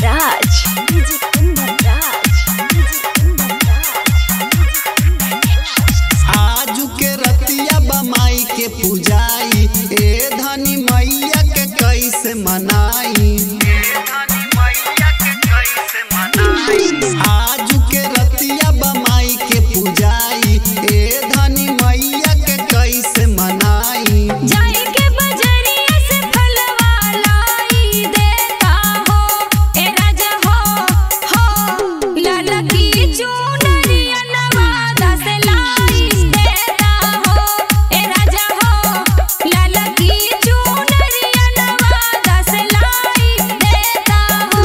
राज DJ Kundan Raj आजू के रतिया बमाई के पूजाई ए धनी मैया के कैसे मनाई। आजू के रतिया बमाई के पूजाई ए धनी मैया के कैसे मनाई। जाए के बजरिया से फलवा लाई देता हो ए राजा हो लाला की चुनरिया नवादा से लाई देता हो ए राजा हो लाला की चुनरिया नवादा से लाई देता हो।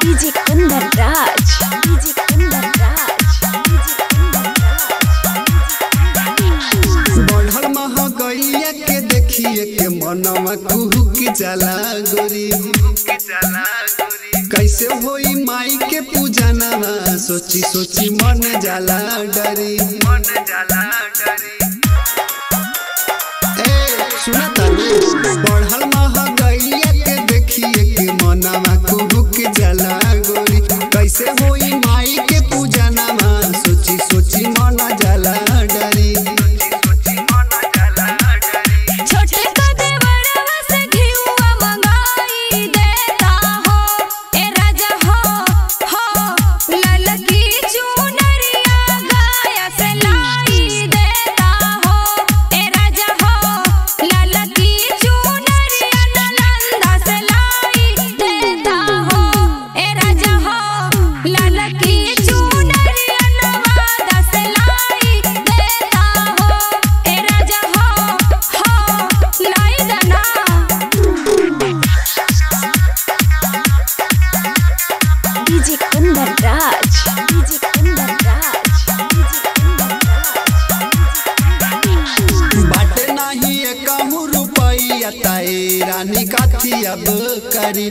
डीजे कुंदन राज डीजे कुंदन राज बढ़ल महगैया के देखिए के मनवा कुहुक जाला गोरी। कैसे होई माई के पूजना सोची सोची मन जाला डरी। सुना बढ़ल महगैया के देखिए के मनवा कुहुक जाला गोरी। कैसे होई माई के पूजना सोची सोची मन जाला डरी। छोटे का देवरवा से घिउआ मंगाई देता हो ए राजा हो लाला की चुनरिया गाया से लाई देता हो ए राजा हो लाला की चुनरिया नालंदा से लाई देता हो ए राजा हो लाला की चुनरिया नवादा से लाई देता हो ए राजा हो लाई देना। डीजे कुंदन राज डीजे कुंदन राज बाटे नहीं कहूँ रुपैया ताई रानी काथी अब करी।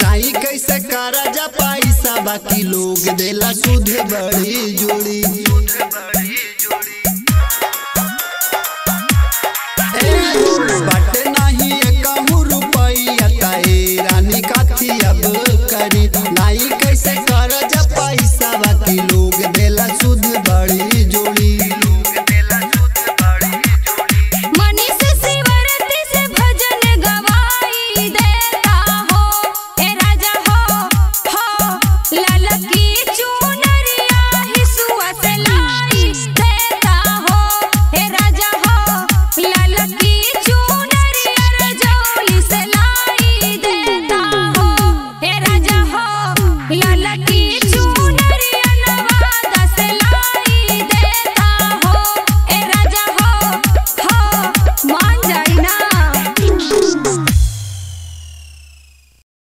लाई कैसे करा जा पैसा बाकी लोग देला सुध बड़ी जोड़ी। बाटे